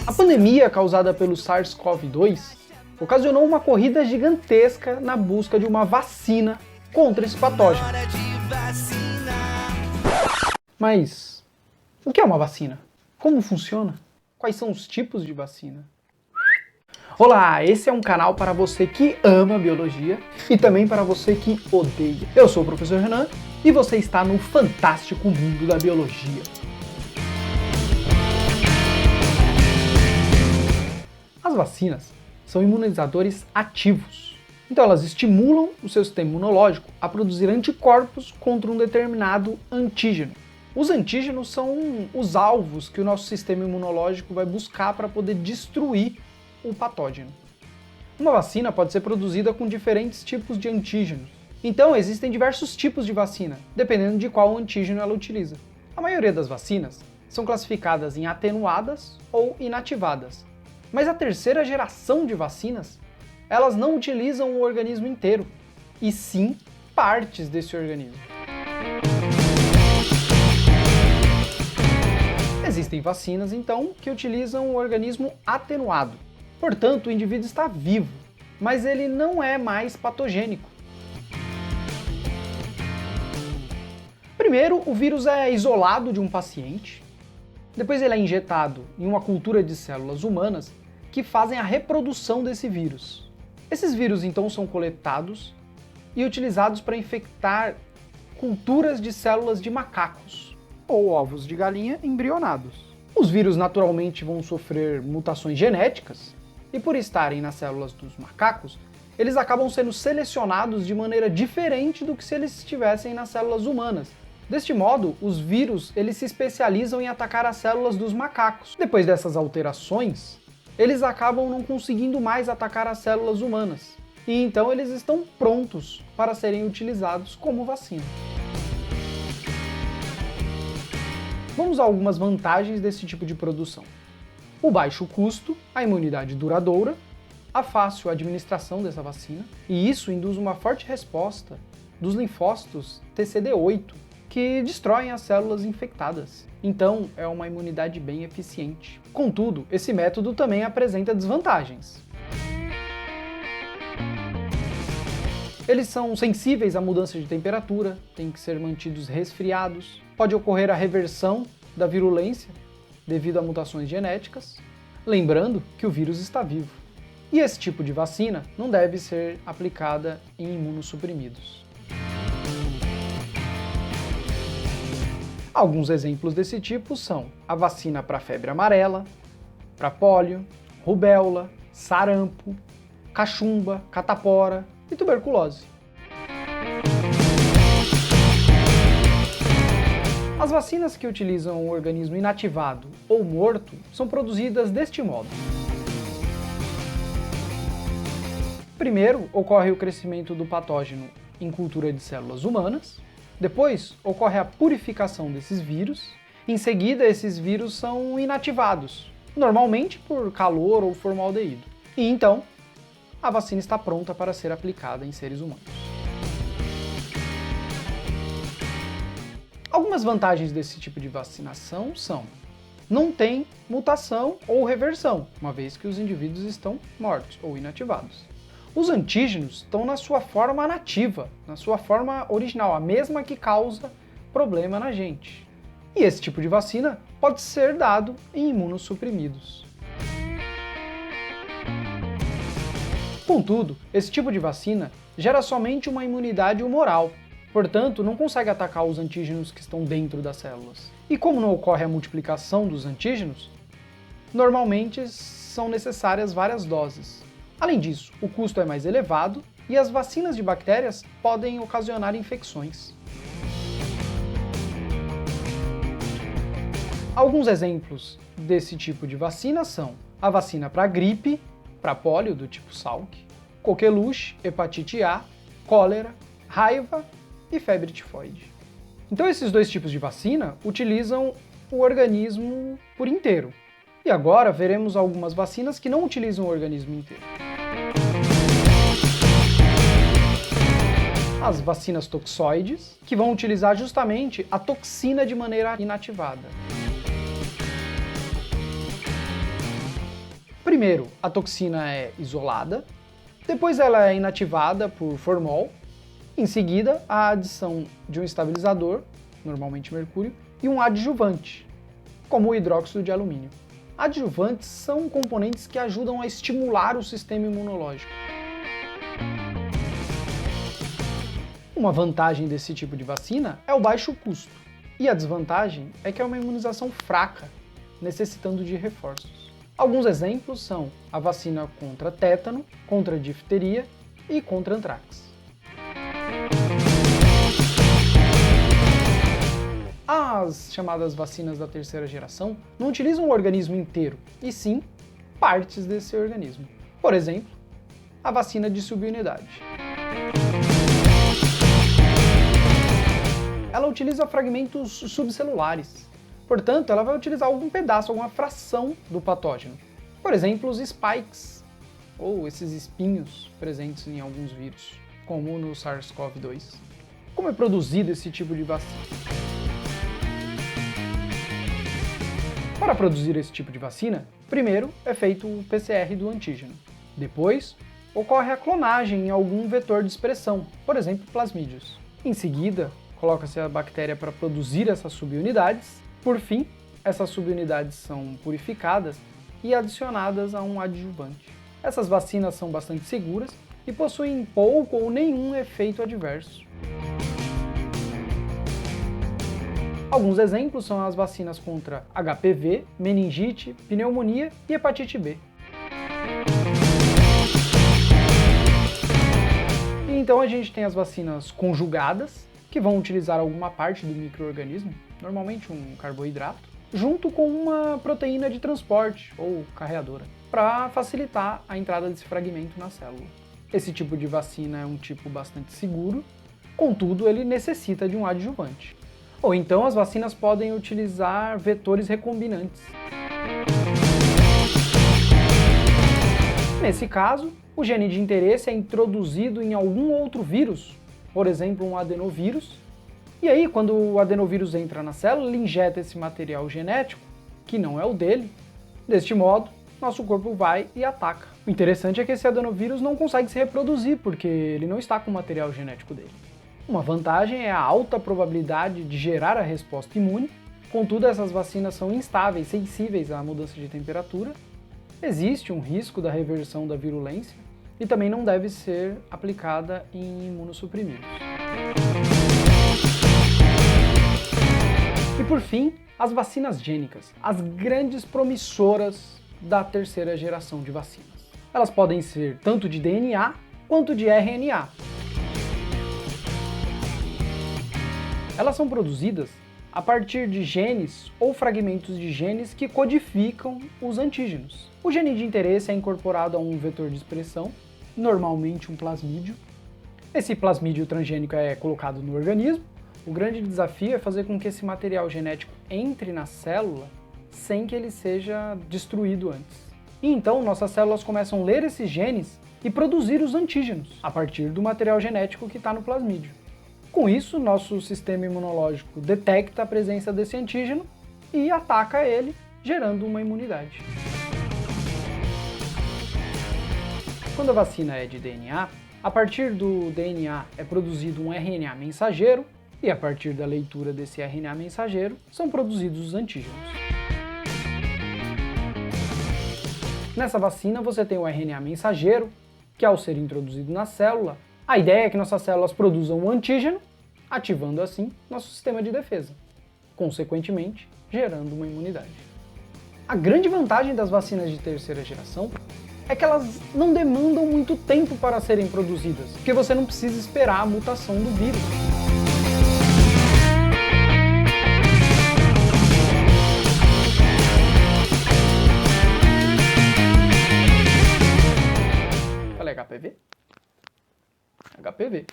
A pandemia causada pelo SARS-CoV-2 ocasionou uma corrida gigantesca na busca de uma vacina contra esse patógeno. Mas o que é uma vacina? Como funciona? Quais são os tipos de vacina? Olá, esse é um canal para você que ama biologia e também para você que odeia. Eu sou o professor Renan e você está no fantástico mundo da biologia. As vacinas são imunizadores ativos. Então elas estimulam o seu sistema imunológico a produzir anticorpos contra um determinado antígeno. Os antígenos são os alvos que o nosso sistema imunológico vai buscar para poder destruir o patógeno. Uma vacina pode ser produzida com diferentes tipos de antígenos. Então existem diversos tipos de vacina, dependendo de qual antígeno ela utiliza. A maioria das vacinas são classificadas em atenuadas ou inativadas. Mas a terceira geração de vacinas, elas não utilizam o organismo inteiro, e sim partes desse organismo. Existem vacinas, então, que utilizam o organismo atenuado. Portanto, o indivíduo está vivo, mas ele não é mais patogênico. Primeiro, o vírus é isolado de um paciente, depois ele é injetado em uma cultura de células humanas que fazem a reprodução desse vírus. Esses vírus então são coletados e utilizados para infectar culturas de células de macacos, ou ovos de galinha embrionados. Os vírus naturalmente vão sofrer mutações genéticas, e por estarem nas células dos macacos, eles acabam sendo selecionados de maneira diferente do que se eles estivessem nas células humanas. Deste modo, os vírus eles se especializam em atacar as células dos macacos. Depois dessas alterações, eles acabam não conseguindo mais atacar as células humanas, e então eles estão prontos para serem utilizados como vacina. Vamos a algumas vantagens desse tipo de produção. O baixo custo, a imunidade duradoura, a fácil administração dessa vacina, e isso induz uma forte resposta dos linfócitos TCD8, que destroem as células infectadas. Então, é uma imunidade bem eficiente. Contudo, esse método também apresenta desvantagens. Eles são sensíveis à mudança de temperatura, têm que ser mantidos resfriados, pode ocorrer a reversão da virulência devido a mutações genéticas, lembrando que o vírus está vivo. E esse tipo de vacina não deve ser aplicada em imunossuprimidos. Alguns exemplos desse tipo são a vacina para febre amarela, para pólio, rubéola, sarampo, cachumba, catapora e tuberculose. As vacinas que utilizam o organismo inativado ou morto são produzidas deste modo. Primeiro, ocorre o crescimento do patógeno em cultura de células humanas. Depois, ocorre a purificação desses vírus. Em seguida, esses vírus são inativados, normalmente por calor ou formaldeído. E então, a vacina está pronta para ser aplicada em seres humanos. Algumas vantagens desse tipo de vacinação são: não tem mutação ou reversão, uma vez que os indivíduos estão mortos ou inativados. Os antígenos estão na sua forma nativa, na sua forma original, a mesma que causa problema na gente. E esse tipo de vacina pode ser dado em imunossuprimidos. Contudo, esse tipo de vacina gera somente uma imunidade humoral, portanto, não consegue atacar os antígenos que estão dentro das células. E como não ocorre a multiplicação dos antígenos, normalmente são necessárias várias doses. Além disso, o custo é mais elevado e as vacinas de bactérias podem ocasionar infecções. Alguns exemplos desse tipo de vacina são a vacina para gripe, para pólio do tipo Salk, coqueluche, hepatite A, cólera, raiva e febre tifoide. Então esses dois tipos de vacina utilizam o organismo por inteiro. E agora veremos algumas vacinas que não utilizam o organismo inteiro. As vacinas toxoides, que vão utilizar justamente a toxina de maneira inativada. Primeiro, a toxina é isolada, depois ela é inativada por formol, em seguida a adição de um estabilizador, normalmente mercúrio, e um adjuvante, como o hidróxido de alumínio. Adjuvantes são componentes que ajudam a estimular o sistema imunológico. Uma vantagem desse tipo de vacina é o baixo custo, e a desvantagem é que é uma imunização fraca, necessitando de reforços. Alguns exemplos são a vacina contra tétano, contra difteria e contra antrax. As chamadas vacinas da terceira geração não utilizam o organismo inteiro, e sim partes desse organismo. Por exemplo, a vacina de subunidade. Ela utiliza fragmentos subcelulares. Portanto, ela vai utilizar algum pedaço, alguma fração do patógeno. Por exemplo, os spikes, ou esses espinhos presentes em alguns vírus, como no SARS-CoV-2. Como é produzido esse tipo de vacina? Para produzir esse tipo de vacina, primeiro é feito o PCR do antígeno. Depois, ocorre a clonagem em algum vetor de expressão, por exemplo, plasmídeos. Em seguida, coloca-se a bactéria para produzir essas subunidades. Por fim, essas subunidades são purificadas e adicionadas a um adjuvante. Essas vacinas são bastante seguras e possuem pouco ou nenhum efeito adverso. Alguns exemplos são as vacinas contra HPV, meningite, pneumonia e hepatite B. E então a gente tem as vacinas conjugadas, que vão utilizar alguma parte do micro-organismo, normalmente um carboidrato, junto com uma proteína de transporte, ou carreadora, para facilitar a entrada desse fragmento na célula. Esse tipo de vacina é um tipo bastante seguro, contudo ele necessita de um adjuvante. Ou então as vacinas podem utilizar vetores recombinantes. Nesse caso, o gene de interesse é introduzido em algum outro vírus, por exemplo, um adenovírus, e aí quando o adenovírus entra na célula, ele injeta esse material genético, que não é o dele. Deste modo, nosso corpo vai e ataca. O interessante é que esse adenovírus não consegue se reproduzir, porque ele não está com o material genético dele. Uma vantagem é a alta probabilidade de gerar a resposta imune, contudo essas vacinas são instáveis, sensíveis à mudança de temperatura, existe um risco da reversão da virulência e também não deve ser aplicada em imunossuprimidos. E por fim, as vacinas gênicas, as grandes promissoras da terceira geração de vacinas. Elas podem ser tanto de DNA quanto de RNA. Elas são produzidas a partir de genes ou fragmentos de genes que codificam os antígenos. O gene de interesse é incorporado a um vetor de expressão, normalmente um plasmídio. Esse plasmídio transgênico é colocado no organismo. O grande desafio é fazer com que esse material genético entre na célula sem que ele seja destruído antes. E então nossas células começam a ler esses genes e produzir os antígenos a partir do material genético que está no plasmídio. Com isso, nosso sistema imunológico detecta a presença desse antígeno e ataca ele, gerando uma imunidade. Quando a vacina é de DNA, a partir do DNA é produzido um RNA mensageiro e a partir da leitura desse RNA mensageiro são produzidos os antígenos. Nessa vacina você tem o RNA mensageiro, que ao ser introduzido na célula, a ideia é que nossas células produzam um antígeno, ativando assim nosso sistema de defesa, consequentemente gerando uma imunidade. A grande vantagem das vacinas de terceira geração é que elas não demandam muito tempo para serem produzidas, porque você não precisa esperar a mutação do vírus. Falei HPV? HPV.